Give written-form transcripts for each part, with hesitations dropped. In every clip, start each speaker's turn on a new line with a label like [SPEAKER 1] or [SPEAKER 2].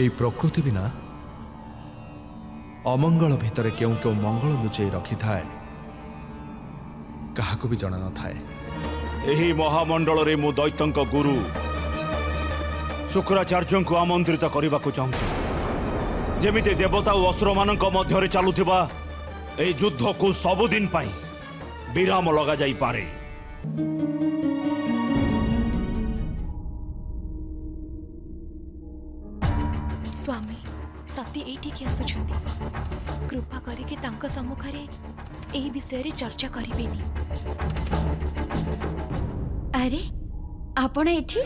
[SPEAKER 1] এই প্রকৃতি বিনা অমঙ্গল ভিতরে কেউ কেউ মঙ্গল লুচাই রখিথায় কাহাକୁ ବି ଜଣା ନଥାଏ।
[SPEAKER 2] ଏହି ମହାମଣ୍ଡଳରେ ମୁଁ ଦୈତ୍ୟଙ୍କ ଗୁରୁ ଶୁକ୍ରାଚାର୍ଯ୍ୟଙ୍କୁ ଆମନ୍ତ୍ରିତ କରିବାକୁ ଚାହୁଁଛି। ଯେମିତି ଦେବତା ଓ ଅସୁରମାନଙ୍କ ମଧ୍ୟରେ ଚାଲୁଥିବା ଏହି ଯୁଦ୍ଧକୁ ସବୁଦିନ ପାଇଁ ବିରାମ ଲଗାଯାଇପାରେ।
[SPEAKER 3] स्वामी सती एठिकी आसुछंती कृपा करिके तांका सम्मुखरे एही विषय रे चर्चा करिबेनी।
[SPEAKER 4] अरे आपण एठी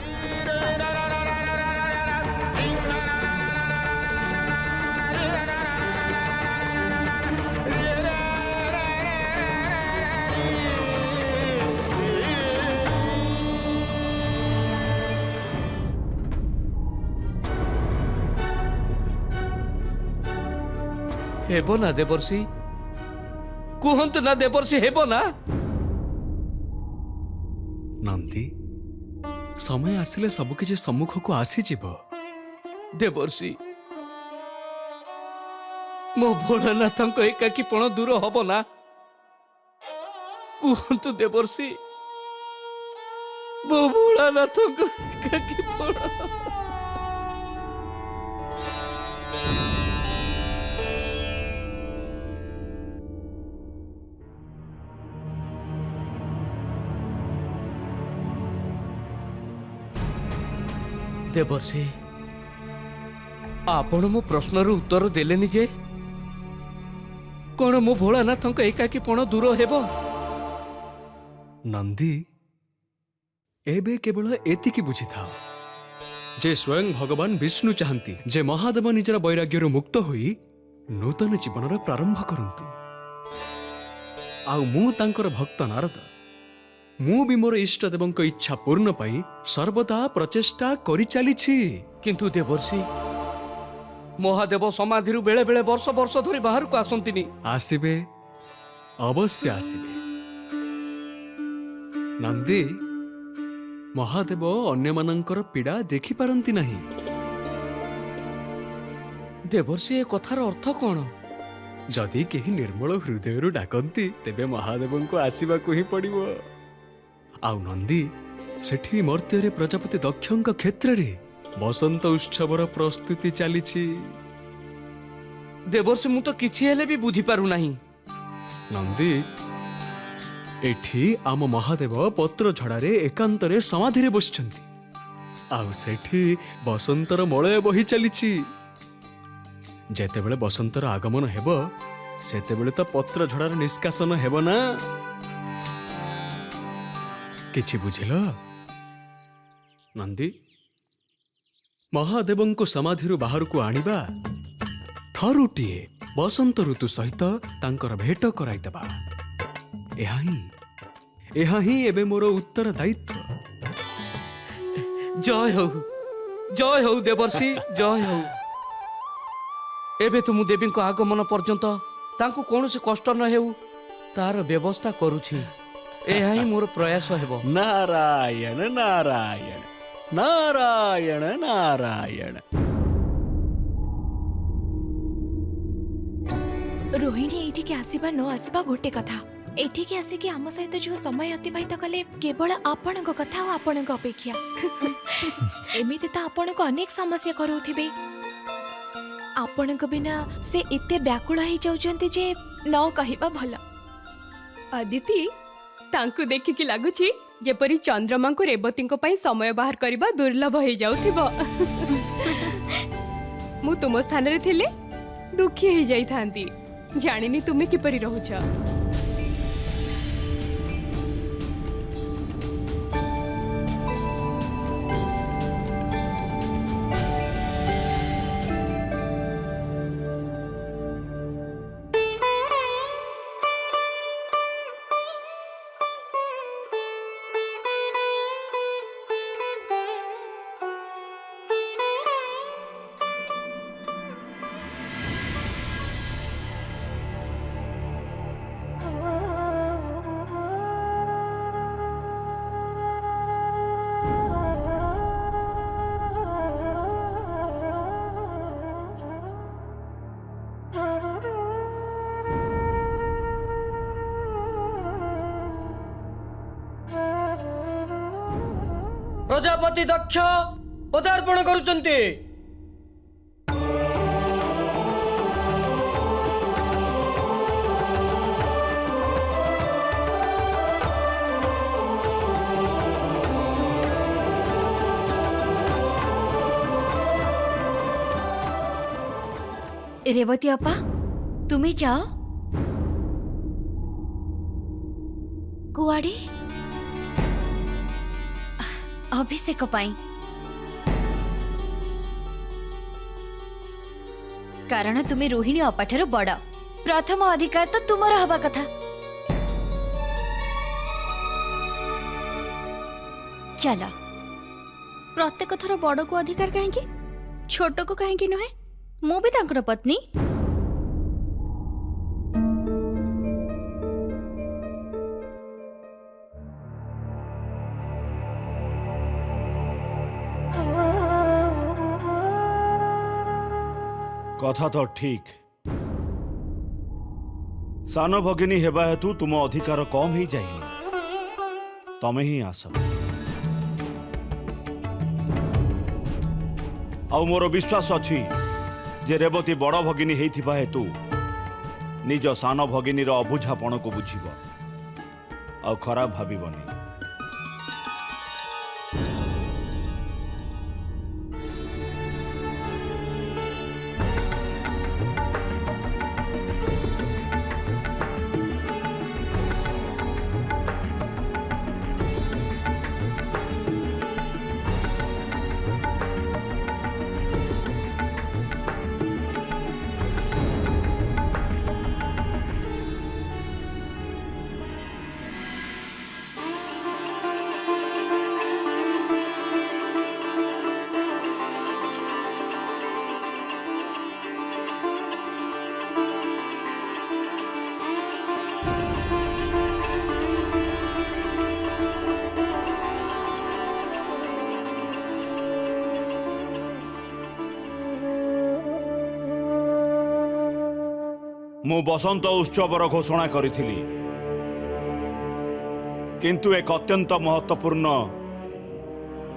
[SPEAKER 5] हेबो ना देवर्षि कुहंतु ना देवर्षि हेबो ना।
[SPEAKER 6] नंदी समय आसिले सबकिछि सम्मुख को आसीजिब।
[SPEAKER 5] देवर्षि मो भोलानाथ एकाकीपण दूर हब ना कुहंतु देवर्षि मो भोलानाथ एकाकीपण। देवर्षि आपण मो प्रश्नर उत्तर देलेनी जे कौन मो भोलानाथ एकाकीपण दूर हेब।
[SPEAKER 6] नंदी एबे केवल एतिकी बुझी था जे स्वयं भगवान विष्णु चाहती जे महादेव निजर वैराग्य मुक्त होई नूतन जीवन प्रारंभ करंतु। आउ मु तांकर भक्त नारद मु भी मोर इष्ट देवों इच्छा पूर्ण पाई सर्वदा प्रचेष्टा करि चलीछि।
[SPEAKER 5] किंतु देवर्षि महादेव समाधि बेले बेले वर्ष वर्ष धरी बाहर को आसंतिनी।
[SPEAKER 6] आसिबे अवश्य आसिबे। नंदी महादेव अन्य मानंकर पीड़ा देखि पारंती नहीं।
[SPEAKER 5] देवर्षि ए कथार अर्थ कौन?
[SPEAKER 6] जदि केही निर्मल हृदय डाकंती तेबे महादेव को आसीबा को ही पड़िबो। आउ नंदी सेठी मर्त्य प्रजापति दक्षଙ୍କ क्षेत्र बसंत उत्सवर प्रस्तुति चली।
[SPEAKER 5] देवर्षि मु तो किछि हेले भी बुझी पारु नाही।
[SPEAKER 6] नंदी एठी आम महादेव पत्र झड़ारे एकांतरे समाधि बसिछंती। आउ सेठी बसंतर मलय बही चली। जेतेबेले बसंतर आगमन हेबो सेतेबेले तो पत्र झड़ार निष्कासन हेबो ना। किछि बुझिल नंदी महादेव को समाधि बाहर को आनिबा थरुटीए बसंत ऋतु सहित तांकर भेट कराइदबा एहा ही एबे मोर उत्तर दायित्व।
[SPEAKER 5] जय हो देवर्षि जय हो। एबे तो मु देवी को आगमन पर्यंत तांको कौनसी कष्ट न हेउ तार व्यवस्था करूछि। एहा ही मोर प्रयास हेबो।
[SPEAKER 6] नारायण नारायण नारायण नारायण।
[SPEAKER 3] रोहिणी एठिके आसीबा न आसीबा गोटे कथा। एठिके आसिके आम सहित जो समय अतिबाहित कले केवल आपणक कथा और आपणक अपेक्षा एमिति तो आपणक अनेक समस्या करूथिबे। आपणक बिना से एते व्याकुल हो जाउचंती जे न कहिबा भला।
[SPEAKER 7] अदिति तांकु देखिकी लागुची जेपरी चंद्रमा को रेवती पई समय बाहर करबा दुर्लभ हो जाउथिबो। मु तुम स्थान रे थिले दुखी हो जाई थांती। जानिनी तुमे किपरि रहउछ।
[SPEAKER 8] ପ୍ରଜାପତି ଦକ୍ଷ ପଦାର୍ପଣ କରୁଛନ୍ତି।
[SPEAKER 4] ରେବତୀ ଅପା ତୁମେ ଯାଅ।
[SPEAKER 3] କୁଆଡେ?
[SPEAKER 4] ଅଭିଷେକ ପାଇଁ। କାରଣ ତୁମେ ରୋହିଣୀ ଅପାଠାରୁ ବଡ଼। ପ୍ରଥମ ଅଧିକାର ତ ତୁମର ହବା କଥା। ଚାଲ।
[SPEAKER 9] ପ୍ରତ୍ୟେକ ଥର ବଡ଼କୁ ଅଧିକାର କାହିଁକି, ଛୋଟକୁ କାହିଁକି ନୁହେଁ? ମୁଁ ବି ତାଙ୍କର ପତ୍ନୀ।
[SPEAKER 2] କଥା ତ ଠିକ୍। ସାନ ଭଗିନୀ ହେବା ହେତୁ ତୁମ ଅଧିକାର କମ୍ ହେଇଯାଇନି। ତମେ ହିଁ ଆସ। ଆଉ ମୋର ବିଶ୍ୱାସ ଅଛି ଯେ ରେବତୀ ବଡ଼ ଭଗିନୀ ହେଇଥିବା ହେତୁ ନିଜ ସାନ ଭଗିନୀର ଅବୁଝାପଣକୁ ବୁଝିବ ଆଉ ଖରାପ ଭାବିବନି। ମୁଁ ବସନ୍ତ ଉତ୍ସବର ଘୋଷଣା କରିଥିଲି, କିନ୍ତୁ ଏକ ଅତ୍ୟନ୍ତ ମହତ୍ୱପୂର୍ଣ୍ଣ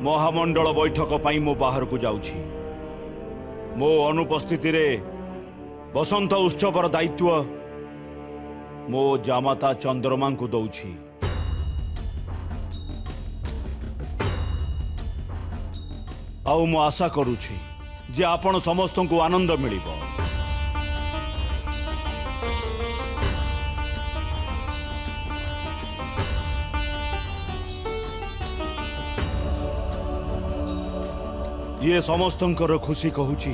[SPEAKER 2] ମହାମଣ୍ଡଳ ବୈଠକ ପାଇଁ ମୁଁ ବାହାରକୁ ଯାଉଛି। ମୋ ଅନୁପସ୍ଥିତିରେ ବସନ୍ତ ଉତ୍ସବର ଦାୟିତ୍ୱ ମୋ ଜାମାତା ଚନ୍ଦ୍ରମାଙ୍କୁ ଦଉଛି। ଆଉ ମୁଁ ଆଶା କରୁଛି ଯେ ଆପଣ ସମସ୍ତଙ୍କୁ ଆନନ୍ଦ ମିଳିବ। ये समस्तंकर खुशी कहूची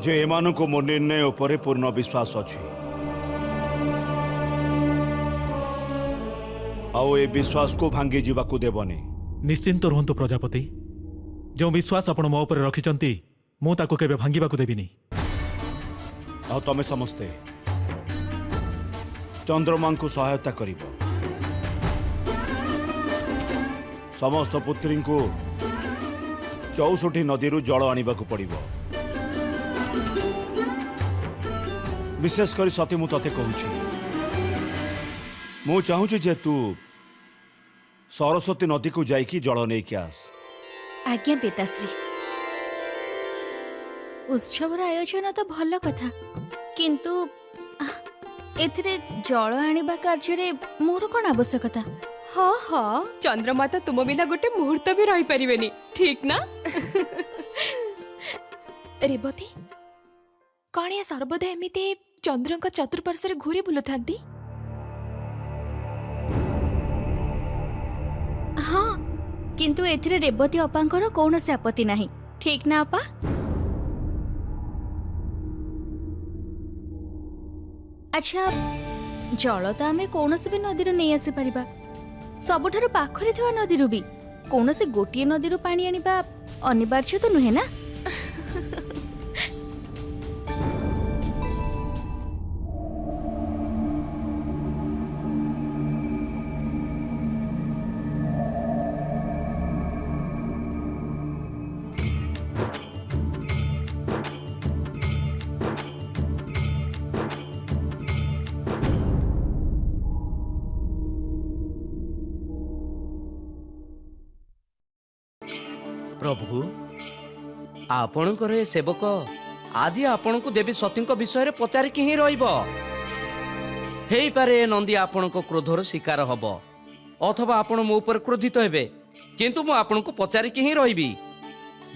[SPEAKER 2] जे एमानकु मो निर्णय उपरे पूर्ण विश्वास अछि। आओ ए विश्वास को भांगी जीवाकु देबनी।
[SPEAKER 10] निश्चिंत रुहंतु प्रजापति, जो विश्वास आपण मो ऊपर रखिचंती मु ताको केबे भांगीबाकु देबिनी।
[SPEAKER 2] आओ तमे समस्ते चंद्रमा को सहायता करिब। समस्त पुत्री को 64 नदी जल आनिबाकु पड़िब। विशेषकर सती मु तते कहूची, मु चाहूची जे तू सरस्वती नदी को जाइकी जल नहीं कि आस।
[SPEAKER 9] आज्ञा पिताश्री। उत्सवर आयोजन तो भल कथा, किंतु एथिरे जल आनिबा कार्य मोर कौन आवश्यकता?
[SPEAKER 7] हाँ हाँ, चंद्रमा तो तुम बिना गोटे मुहूर्त भी रही परिवेनी, ठीक ना?
[SPEAKER 3] रेबती कौन ये सर्वदा एमिति चंद्रंक चतुर्पार्श्व घूरी बुलुथांती?
[SPEAKER 9] हाँ, किंतु एथिरे रेवती अपांकर कौनसी आपत्ति नहीं, ठीक ना अपा? अच्छा, जल तो आमे कौनसी भी नदी नहीं आसी परिबा। सबुठारु पाखरे थिबा नदीरु भी कौनसी गोटिए नदीरु पानी आनिबा अनिवार्य तो नुहे ना?
[SPEAKER 5] ପ୍ରଭୁ ଆପଣଙ୍କର ଏ ସେବକ ଆଜି ଆପଣଙ୍କୁ ଦେବୀ ସତୀଙ୍କ ବିଷୟରେ ପଚାରିକି ହିଁ ରହିବ। ହେଇପାରେ ଏ ନନ୍ଦୀ ଆପଣଙ୍କ କ୍ରୋଧର ଶିକାର ହବ ଅଥବା ଆପଣ ମୋ ଉପରେ କ୍ରୋଧିତ ହେବେ, କିନ୍ତୁ ମୁଁ ଆପଣଙ୍କୁ ପଚାରିକି ହିଁ ରହିବି।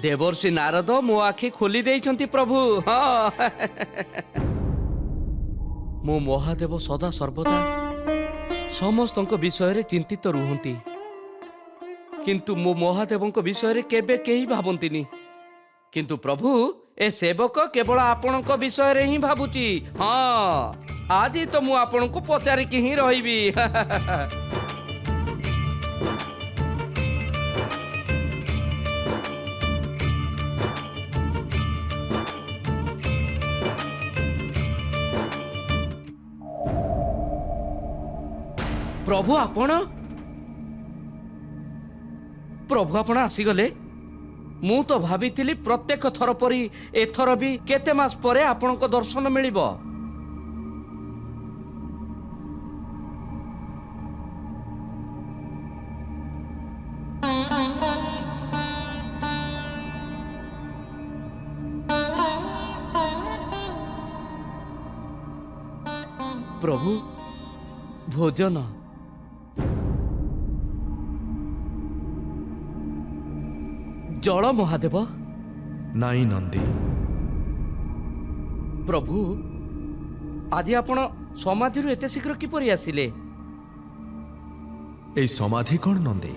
[SPEAKER 5] ଦେବର୍ଷି ନାରଦ ମୋ ଆଖି ଖୋଲି ଦେଇଛନ୍ତି ପ୍ରଭୁ। ହଁ ମୋ ମହାଦେବ ସଦା ସର୍ବଦା ସମସ୍ତଙ୍କ ବିଷୟରେ ଚିନ୍ତିତ ରୁହନ୍ତି, କିନ୍ତୁ ମୋ ମହାଦେବଙ୍କ ବିଷୟରେ କେବେ କେହି ଭାବନ୍ତିନି। କିନ୍ତୁ ପ୍ରଭୁ ଏ ସେବକ କେବଳ ଆପଣଙ୍କ ବିଷୟରେ ହିଁ ଭାବୁଛି। ହଁ ଆଜି ତ ମୁଁ ଆପଣଙ୍କୁ ପଚାରିକି ହିଁ ରହିବି। ପ୍ରଭୁ ଆପଣ ଆସିଗଲେ। ମୁଁ ତ ଭାବିଥିଲି ପ୍ରତ୍ୟେକ ଥର ପରି ଏଥର ବି କେତେ ମାସ ପରେ ଆପଣଙ୍କ ଦର୍ଶନ ମିଳିବ। ପ୍ରଭୁ ଭୋଜନ। ଜଳ ମହାଦେବ।
[SPEAKER 1] ନାଇଁ ନନ୍ଦୀ,
[SPEAKER 5] ପ୍ରଭୁ ଆଜି ଆପଣ ସମାଧିରୁ ଏତେ ଶୀଘ୍ର କିପରି ଆସିଲେ?
[SPEAKER 1] এই ସମାଧି କ'ଣ ନନ୍ଦୀ?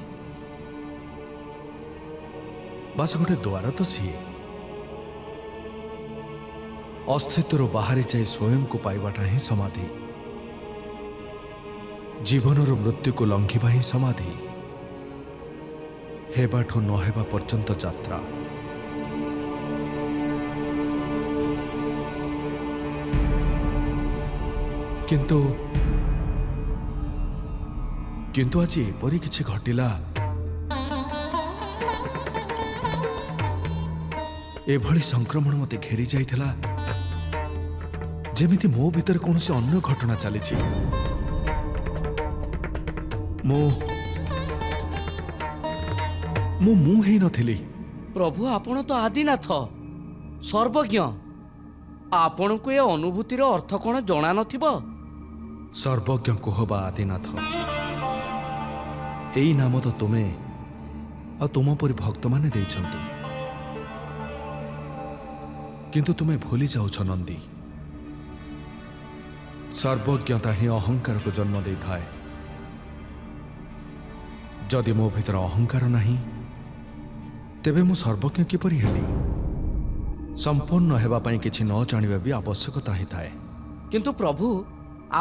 [SPEAKER 1] ବାସ ଗୋଟେ ଦ୍ୱାର ତ ସିଏ। ଅସ୍ତିତ୍ୱରୁ ବାହାରି ଯାଇ ସ୍ୱୟଂକୁ ପାଇବାଟା ହିଁ ସମାଧି। ଜୀବନରୁ ମୃତ୍ୟୁକୁ ଲଙ୍ଘିବା ହିଁ ସମାଧି। ହେବାଠୁ ନ ହେବା ପର୍ଯ୍ୟନ୍ତ ଯାତ୍ରା। କିନ୍ତୁ କିନ୍ତୁ ଆଜି ଏପରି କିଛି ଘଟିଲା, ଏଭଳି ସଂକ୍ରମଣ ମୋତେ ଘେରି ଯାଇଥିଲା ଯେମିତି ମୋ ଭିତରେ କୌଣସି ଅନ୍ୟ ଘଟଣା ଚାଲିଛି। ମୁଁ ହେଇନଥିଲି।
[SPEAKER 5] ପ୍ରଭୁ ଆପଣ ତ ଆଦିନାଥ, ସର୍ବଜ୍ଞ। ଆପଣଙ୍କୁ ଏ ଅନୁଭୂତିର ଅର୍ଥ କ'ଣ ଜଣା ନଥିବ?
[SPEAKER 1] ସର୍ବଜ୍ଞ କୁହ ବା ଆଦିନାଥ, ଏଇ ନାମ ତ ତୁମେ ଆଉ ତୁମ ପରି ଭକ୍ତମାନେ ଦେଇଛନ୍ତି। କିନ୍ତୁ ତୁମେ ଭୁଲି ଯାଉଛ ନନ୍ଦୀ, ସର୍ବଜ୍ଞତା ହିଁ ଅହଙ୍କାରକୁ ଜନ୍ମ ଦେଇଥାଏ। ଯଦି ମୋ ଭିତରେ ଅହଙ୍କାର ନାହିଁ, ତେବେ ମୁଁ ସର୍ବଜ୍ଞ କିପରି ହେଲି? ସମ୍ପୂର୍ଣ୍ଣ ହେବା ପାଇଁ କିଛି ନ ଜାଣିବା ବି ଆବଶ୍ୟକତା ହିଁ ଥାଏ।
[SPEAKER 5] କିନ୍ତୁ ପ୍ରଭୁ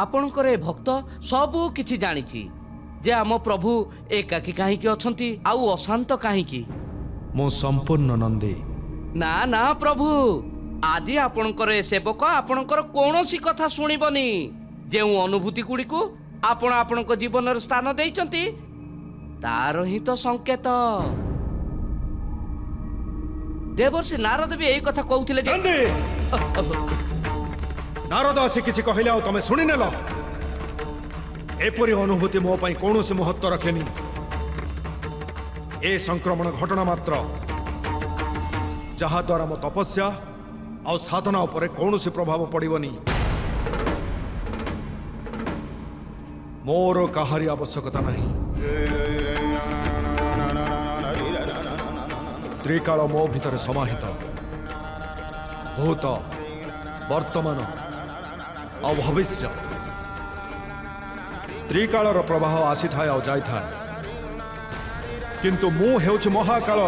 [SPEAKER 5] ଆପଣଙ୍କର ଏ ଭକ୍ତ ସବୁ କିଛି ଜାଣିଛି ଯେ ଆମ ପ୍ରଭୁ ଏକାକୀ କାହିଁକି ଅଛନ୍ତି ଆଉ ଅଶାନ୍ତ କାହିଁକି।
[SPEAKER 1] ମୁଁ ସମ୍ପୂର୍ଣ୍ଣ ନନ୍ଦୀ।
[SPEAKER 5] ନା ନା ପ୍ରଭୁ, ଆଜି ଆପଣଙ୍କର ଏ ସେବକ ଆପଣଙ୍କର କୌଣସି କଥା ଶୁଣିବନି। ଯେଉଁ ଅନୁଭୂତି ଗୁଡ଼ିକୁ ଆପଣ ଆପଣଙ୍କ ଜୀବନରେ ସ୍ଥାନ ଦେଇଛନ୍ତି ତାର ହିଁ ତ ସଂକେତ। ଦେବର୍ଷି ନାରଦ ବି ଏଇ କଥା କହୁଥିଲେ ଯେ
[SPEAKER 11] ନାରଦ ଆସି କିଛି କହିଲେ ଆଉ ତମେ ଶୁଣିନେଲ? ଏପରି ଅନୁଭୂତି ମୋ ପାଇଁ କୌଣସି ମହତ୍ତ୍ୱ ରଖେନି। ଏ ସଂକ୍ରମଣ ଘଟଣା ମାତ୍ର, ଯାହାଦ୍ୱାରା ମୋ ତପସ୍ୟା ଆଉ ସାଧନା ଉପରେ କୌଣସି ପ୍ରଭାବ ପଡ଼ିବନି। ମୋର କାହାରି ଆବଶ୍ୟକତା ନାହିଁ। ତ୍ରିକାଳ ମୋ ଭିତରେ ସମାହିତ। ଭୂତ, ବର୍ତ୍ତମାନ ଆଉ ଭବିଷ୍ୟ, ତ୍ରିକାଳର ପ୍ରବାହ ଆସିଥାଏ ଆଉ ଯାଇଥାଏ। କିନ୍ତୁ ମୁଁ ହେଉଛି ମହାକାଳ।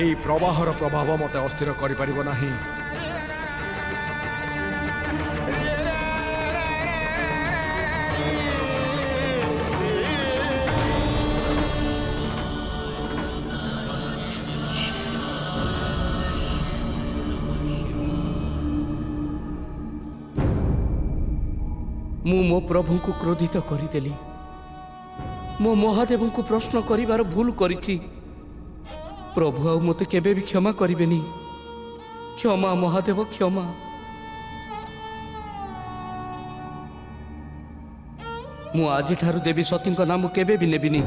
[SPEAKER 11] এই ପ୍ରବାହର ପ୍ରଭାବ ମୋତେ ଅସ୍ଥିର କରିପାରିବ ନାହିଁ।
[SPEAKER 5] ମୁଁ ମୋ ପ୍ରଭୁଙ୍କୁ କ୍ରୋଧିତ କରିଦେଲି। ମୋ ମହାଦେବଙ୍କୁ ପ୍ରଶ୍ନ କରିବାର ଭୁଲ କରିଛି। ପ୍ରଭୁ ଆଉ ମୋତେ କେବେ ବି କ୍ଷମା କରିବେନି। କ୍ଷମା ମହାଦେବ, କ୍ଷମା। ମୁଁ ଆଜିଠାରୁ ଦେବୀ ସତୀଙ୍କ ନାମ କେବେ ବି ନେବିନି,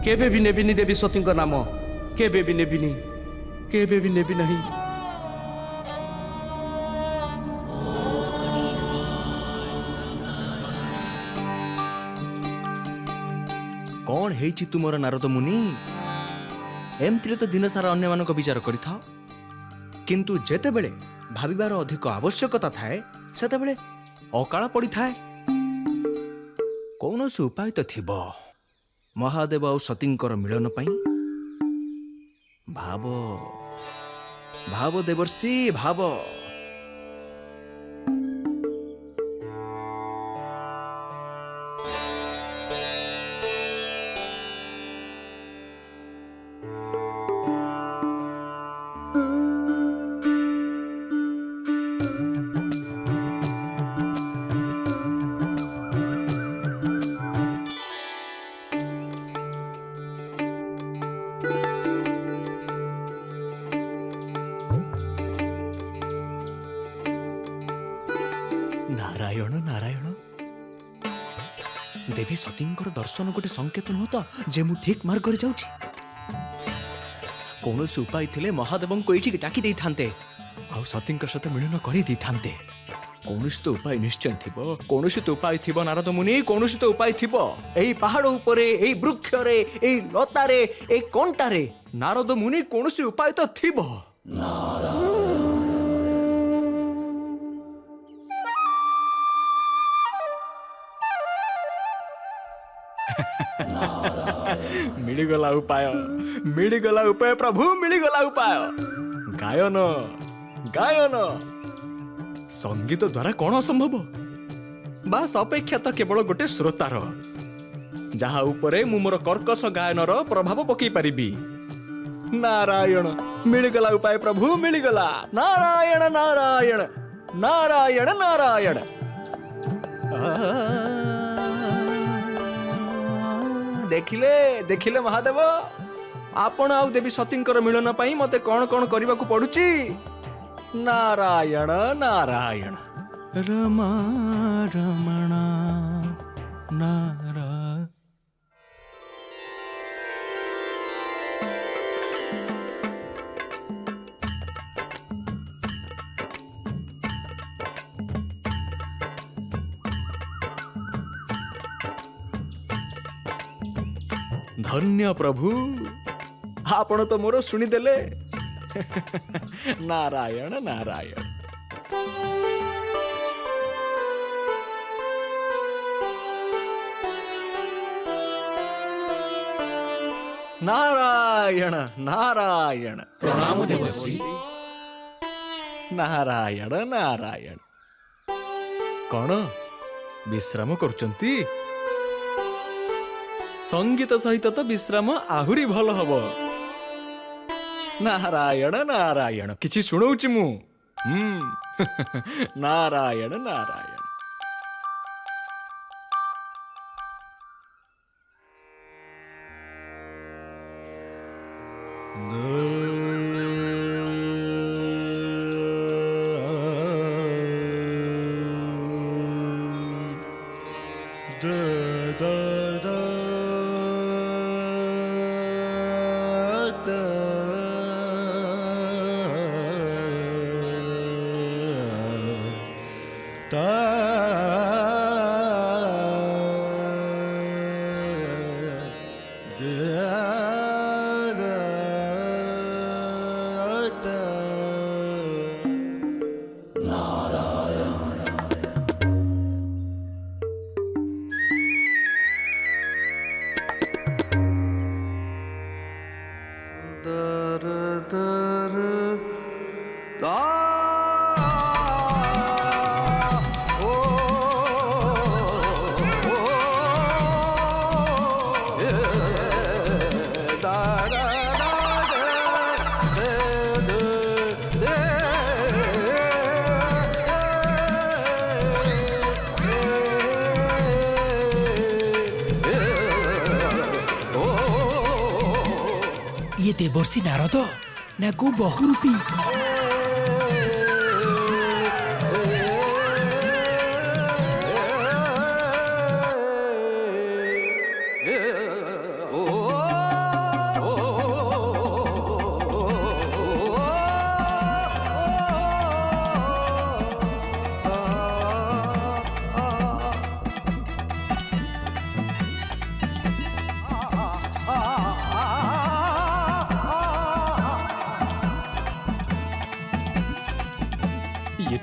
[SPEAKER 5] କେବେ ବି ନେବିନି ଦେବୀ ସତୀଙ୍କ ନାମ। କେବେ ବି ନେବିନି, କେବେ ବି ନେବି ନାହିଁ।
[SPEAKER 12] କଣ ହେଇଛି ତୁମର ନାରଦ ମୁନି? ଏମିତିରେ ତ ଦିନ ସାରା ଅନ୍ୟମାନଙ୍କ ବିଚାର କରିଥାଅ, କିନ୍ତୁ ଯେତେବେଳେ ଭାବିବାର ଅଧିକ ଆବଶ୍ୟକତା ଥାଏ ସେତେବେଳେ ଅକାଳ ପଡ଼ିଥାଏ। କୌଣସି ଉପାୟ ତ ଥିବ ମହାଦେବ ଆଉ ସତୀଙ୍କର ମିଳନ ପାଇଁ। ଭାବ ଭାବ ଦେବର୍ଷି, ଭାବ। ନାରାୟଣ ନାରାୟଣ, ଦେବୀ ସତୀଙ୍କର ଦର୍ଶନ ଗୋଟେ ସଂକେତ ନୁହଁ ତ ଯେ ମୁଁ ଠିକ ମାର୍ଗରେ ଯାଉଛି? କୌଣସି ଉପାୟ ଥିଲେ ମହାଦେବଙ୍କୁ ଏଇଠିକି ଡାକି ଦେଇଥାନ୍ତେ ଆଉ ସତୀଙ୍କ ସହିତ ମିଳନ କରେଇ ଦେଇଥାନ୍ତେ। କୌଣସି ତ ଉପାୟ ନିଶ୍ଚୟ ଥିବ, କୌଣସି ତ ଉପାୟ ଥିବ ନାରଦ ମୁନି, କୌଣସି ତ ଉପାୟ ଥିବ। ଏଇ ପାହାଡ ଉପରେ, ଏଇ ବୃକ୍ଷରେ, ଏଇ ଲତାରେ, ଏଇ କଣ୍ଟାରେ ନାରଦ ମୁନି କୌଣସି ଉପାୟ ତ ଥିବ। ମିଳିଗଲା ଉପାୟ, ମିଳିଗଲା ଉପାୟ ପ୍ରଭୁ, ମିଳିଗଲା ଉପାୟ। ଗାୟନ ଗାୟନ ସଙ୍ଗୀତ ଦ୍ୱାରା କଣ ଅସମ୍ଭବ? ବାସ୍ ଅପେକ୍ଷା ତ କେବଳ ଗୋଟେ ଶ୍ରୋତାର, ଯାହା ଉପରେ ମୁଁ ମୋର କର୍କଶ ଗାୟନର ପ୍ରଭାବ ପକେଇ ପାରିବି। ନାରାୟଣ, ମିଳିଗଲା ଉପାୟ ପ୍ରଭୁ, ମିଳିଗଲା। ନାରାୟଣ ନାରାୟଣ ନାରାୟଣ ନାରାୟଣ। ଦେଖିଲେ ଦେଖିଲେ ମହାଦେବ, ଆପଣ ଆଉ ଦେବୀ ସତୀଙ୍କର ମିଳନ ପାଇଁ ମତେ କଣ କଣ କରିବାକୁ ପଡୁଛି। ନାରାୟଣ ନାରାୟଣ ରମା ରମଣ ନାରା। ଧନ୍ୟ ପ୍ରଭୁ, ଆପଣ ତ ମୋର ଶୁଣିଦେଲେ। ନାରାୟଣ ନାରାୟଣ। ନାରାୟଣ ନାରାୟଣ। ପ୍ରଣାମ ଦେବଶ୍ରୀ। ନାରାୟଣ ନାରାୟଣ। କଣ ବିଶ୍ରାମ କରୁଛନ୍ତି? ସଙ୍ଗୀତ ସହିତ ତ ବିଶ୍ରାମ ଆହୁରି ଭଲ ହବ। ନାରାୟଣ ନାରାୟଣ, କିଛି ଶୁଣଉଛି ମୁଁ। ନାରାୟଣ ନାରାୟଣ।
[SPEAKER 8] ये देवर्षि नारद ना को बहुरूपी।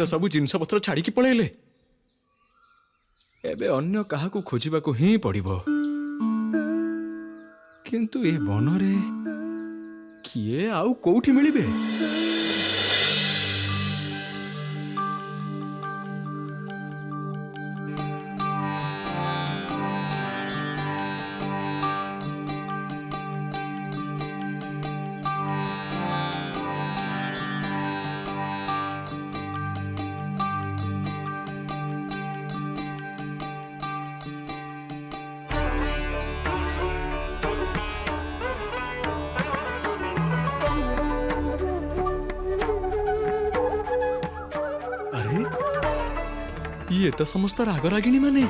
[SPEAKER 12] तो सब जिनस पत्र छाड़ी पळेले एबे अन्य काहाकू खोजिबाकू ही पड़िबो किंतु ए बनरे किए आउ कोउठी मिलिबे अरे ये तो समस्त रागरागिणी माने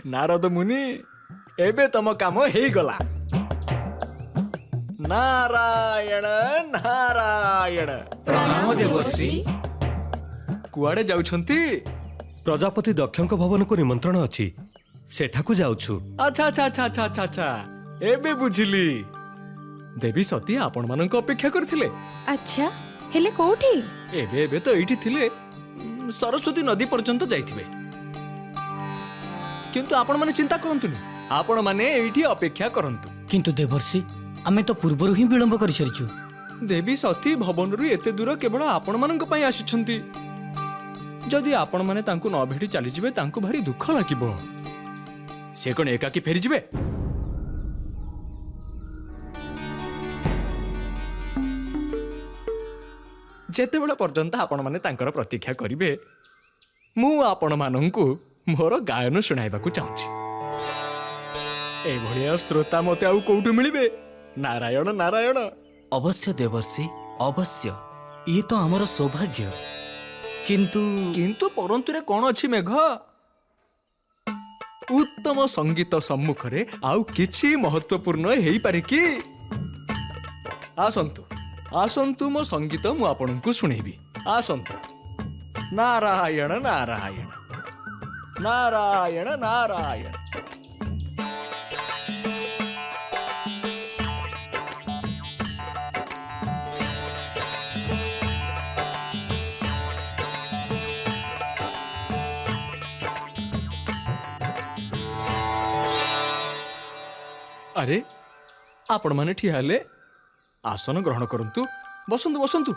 [SPEAKER 12] नारद मुनि एबे तम काम हे गला नारायण नारायण
[SPEAKER 5] प्रणाम देवर्षि।
[SPEAKER 12] कुआडे जाउछंती
[SPEAKER 5] प्रजापति दक्षଙ୍କ भवनको निमंत्रण अछि सेठाकु जाउछु।
[SPEAKER 12] अच्छा अच्छा अच्छा अच्छा अच्छा अच्छा एबे बुझिली देवी सती आपण मानक अपेक्षा करथिले
[SPEAKER 7] अच्छा हेले कोठी
[SPEAKER 12] एबे एबे तो एठी थिले सरस्वती नदी पर्यंत जाइथिबे किंतु आपण माने चिंता करंतुनी आपण माने एठी अपेक्षा करंतु
[SPEAKER 8] किंतु देवर्षि आमे तो पूर्वरु ही विलंब करि सरिछु।
[SPEAKER 12] देवी सती भवनरु एते दूर केवल आपण मानक पई आछिछंती जदि आपण माने तांकु न भेटी चली जिवे तांकु भारी दुख लागिबो से कोन एकाकी फेरी जिवे जेते बेला पर्यंत आपण माने तांकर प्रतीक्षा करिवे मु आपण मानंकु मोर गायन सुनाइबाकू चाहूछि ए भलिया श्रोता मते आउ कोउठु मिलिबे नारायण नारायण
[SPEAKER 8] अवश्य देवर्षि अवश्य ये तो हमर सौभाग्य किंतु
[SPEAKER 12] किंतु परंतु रे कोन अछि मेघ उत्तम संगीत सम्मुखरे आउ किछि महत्वपूर्ण हेई पारे कि आसंतु आसंतु मो संगीत मु आपनकु सुनेबी आसंतु नारायण नारायण नारायण नारायण अरे आपण माने ठिया हेले आसन ग्रहण करंतु बसंतु बसंतु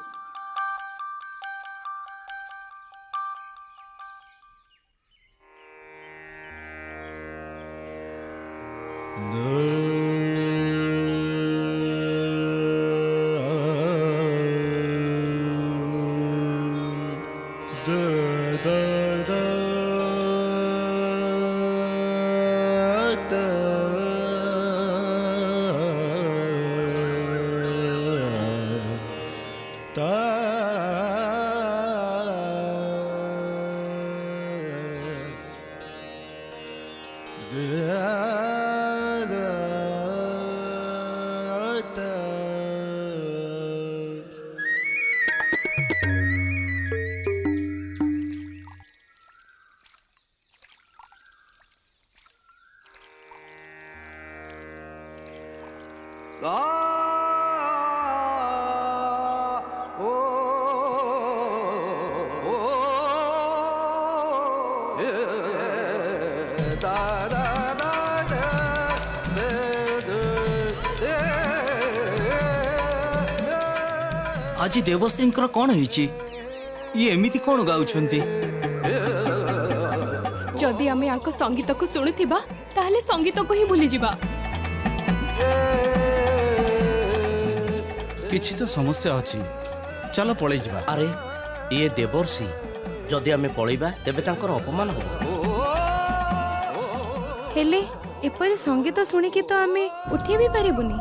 [SPEAKER 8] आज देवसिंह कौन है ये एमिति कौन गाउछंती
[SPEAKER 7] जदि आमे आंको संगीत को सुनुथिबा ताहले संगीत को ही भूली जिबा
[SPEAKER 5] किछि तो समस्या अछि चलो पळै जिबा। अरे ये देवर्षि जदि आमे पळैबा तेबे तांकर अपमान हो
[SPEAKER 7] हेले एपरि संगीत सुनि के तो आमे उठी भी परिबुनी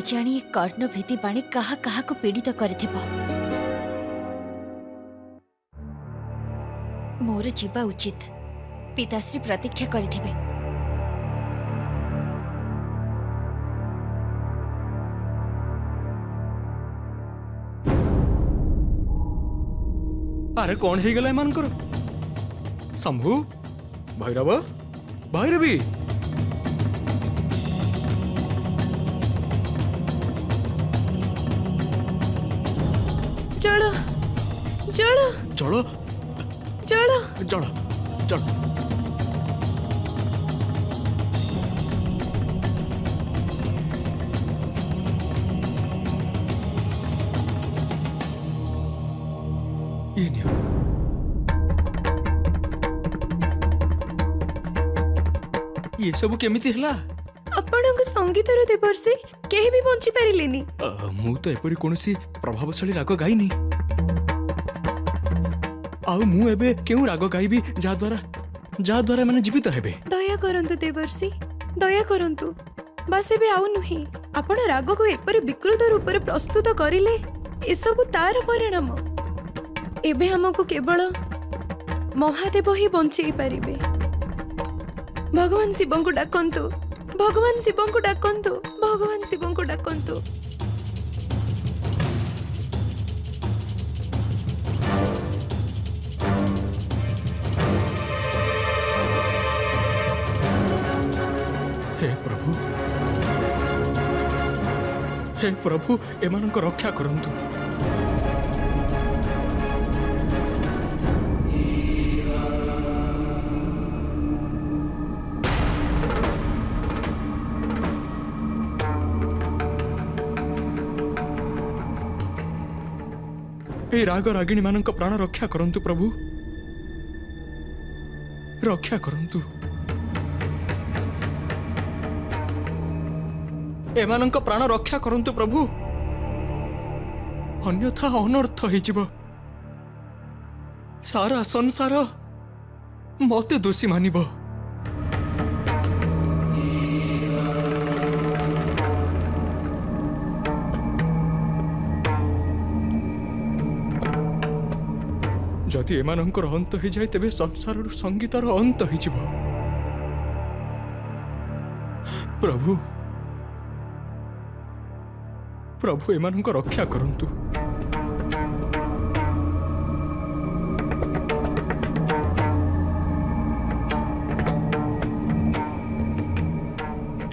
[SPEAKER 4] जानी कर्ण भीति बाणी काहा काहा को पीड़ित करिथिबो। मोर जीवा उचित पिताश्री प्रतीक्षा करिथिबे।
[SPEAKER 6] अरे कौन हो गला एमानकर? शंभु, भैरव, भैरवी,
[SPEAKER 7] जल जल
[SPEAKER 6] जल
[SPEAKER 7] जल
[SPEAKER 6] जल जल। ये नियो। ये सब केमिति हला?
[SPEAKER 7] ଆପଣଙ୍କ ସଙ୍ଗୀତର ଦେବର୍ଷି କେହି ବି ବଞ୍ଚି ପାରିଲେନି।
[SPEAKER 6] ମୁଁ ତ ଏପରି କୌଣସି ପ୍ରଭାବଶାଳୀ ରାଗ ଗାଇନି। ଆଉ ମୁଁ ଏବେ କେଉଁ ରାଗ ଗାଇବି ଯାହା ଦ୍ୱାରା ଏମାନେ ଜୀବିତ ହେବେ?
[SPEAKER 7] ଦୟା କରନ୍ତୁ ଦେବର୍ଷି, ଦୟା କରନ୍ତୁ। ବାସ୍ ଏବେ ଆଉ ନୁହେଁ, ଆପଣ ରାଗକୁ ଏପରି ବିକୃତ ରୂପରେ ପ୍ରସ୍ତୁତ କରିଲେ ଏସବୁ ତାର ପରିଣାମ। ଏବେ ଆମକୁ କେବଳ ମହାଦେବ ହିଁ ବଞ୍ଚେଇ ପାରିବେ। ଭଗବାନ ଶିବଙ୍କୁ ଡାକନ୍ତୁ, ଭଗବାନ ଶିବଙ୍କୁ ଡାକନ୍ତୁ, ଭଗବାନ ଶିବଙ୍କୁ ଡାକନ୍ତୁ।
[SPEAKER 6] हे प्रभु, एमानंको रक्षा करंतु। ए राग रागिणी मानंको प्राण रक्षा करंतु प्रभु, रक्षा करंतु। एमानंको प्राण रक्षा करंतु प्रभु, अन्यथा अनर्थ होइजिबो। सारा संसार मते दोषी मानिबो। जदि एमानंकर अंत हो जाए तेबे संसार संगीतर अंत होइजिबो। प्रभु प्रभु एमानंको रक्षा करंतु।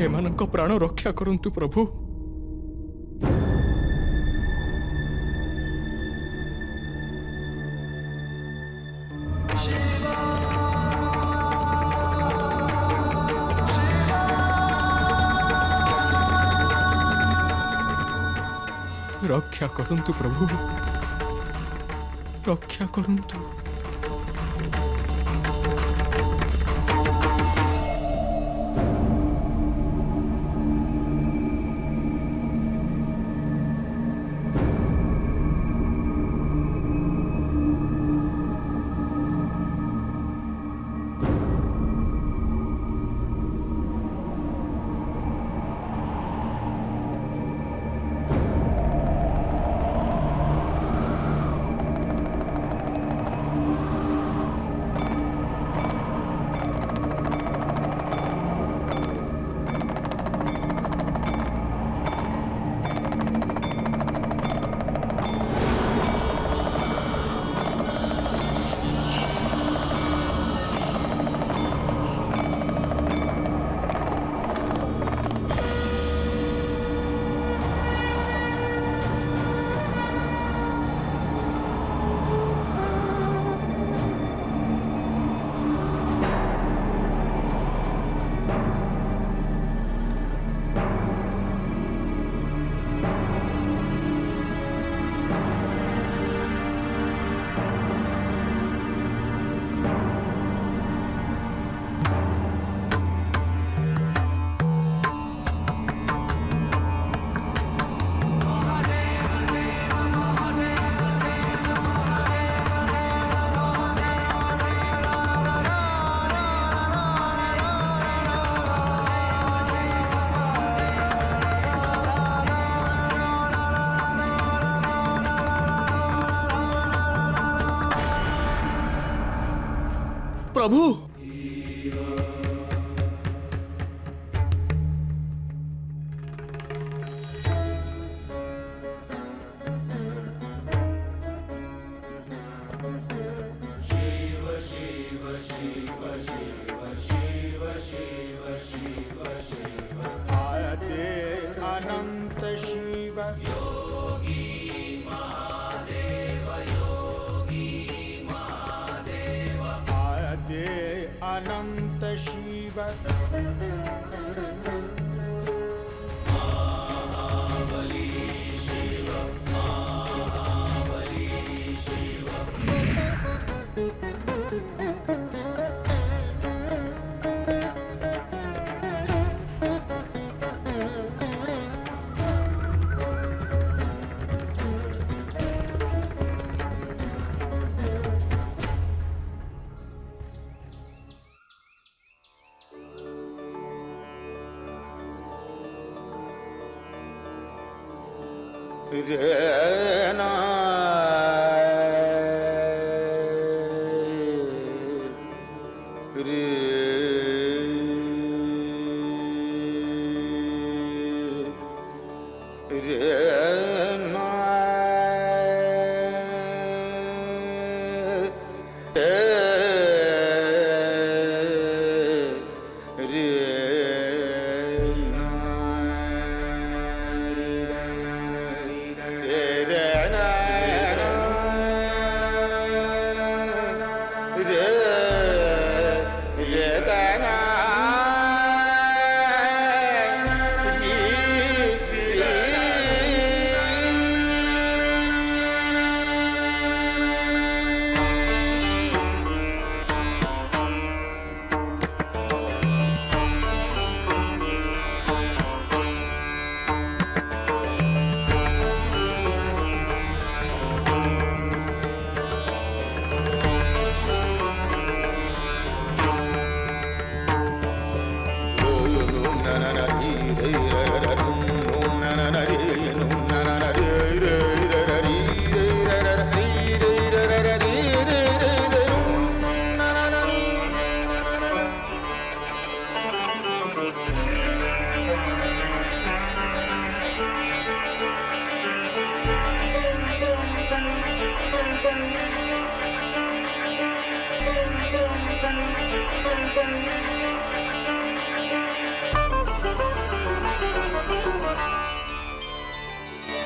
[SPEAKER 6] एमानंको प्राण रक्षा करंतु प्रभु। रक्षा करंतु प्रभु, रक्षा करंतु।
[SPEAKER 12] प्रभु
[SPEAKER 11] अनंत शिव अनंत शिव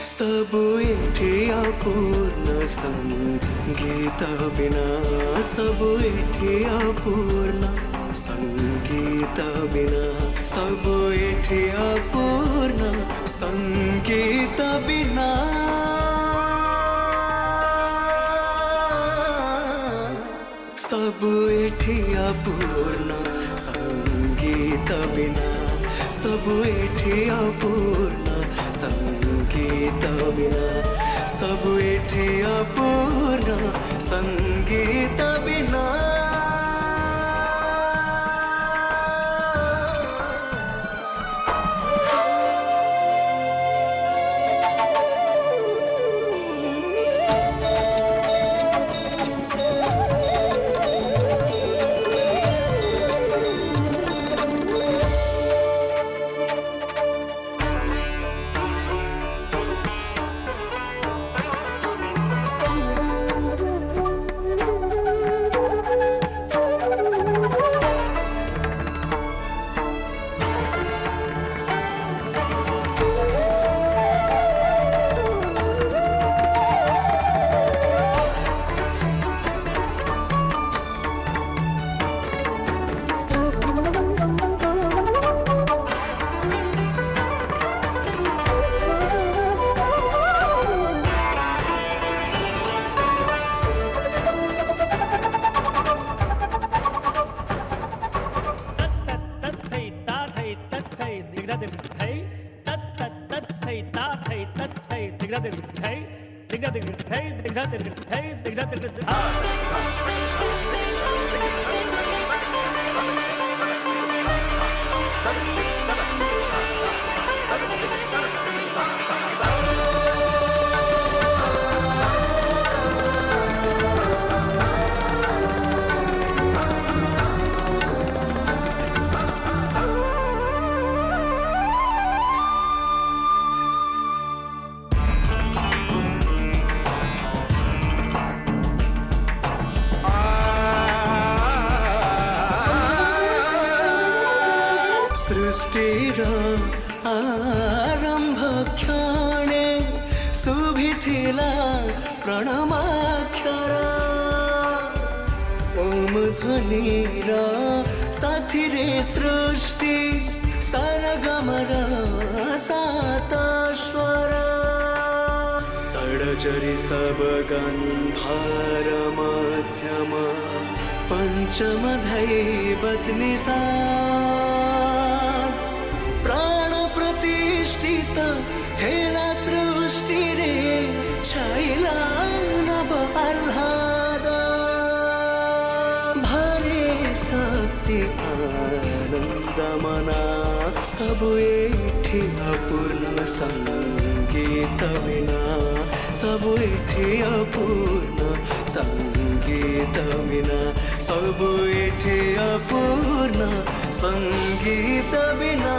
[SPEAKER 13] सब एठे अपूर्ण संगीत बिना सब एठे अपूर्ण संगीत बिना सब एठे अपूर्ण संगीत बिना सब एठे अपूर्ण संगीत बिना सब एठे अपूर्ण संगीत बिना सब एठे अपूर्ण संगीत बिना सृष्टिर आरंभ क्षणे शुभिथिला प्रणमाक्षर ओम ध्वनिर साथिरे सृष्टि सरगमर सात स्वर षडचरी सब गंधार मध्यम पंचम धैवत निषाद प्राण प्रतिष्ठित हेला सृष्टि रे छाइला नव आह्लाद भरे शक्ति आनंद मना सब एठी अपूर्ण संगीत बिना सब एठी अपूर्ण संगीत बिना सब एठी अपूर्ण संगीत बिना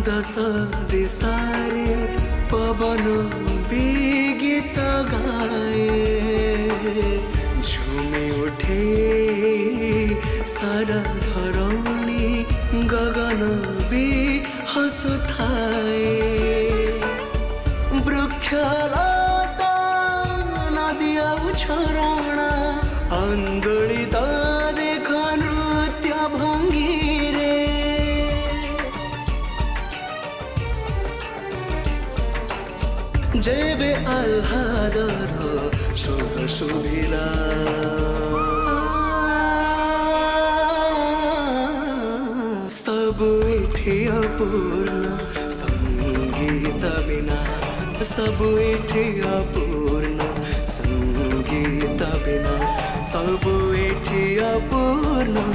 [SPEAKER 13] दस दिशारे पवन गीत गाए झूमी उठे सारा धरणी गगन भी हसुथाए वृक्षलता नदी झरणा आंदोलित देख नृत्य भंगी जेबे आह्लादर सुर सुभिला सब एठी अपूर्ण संगीत बिना सब एठी अपूर्ण संगीत बिना सब एठी अपूर्ण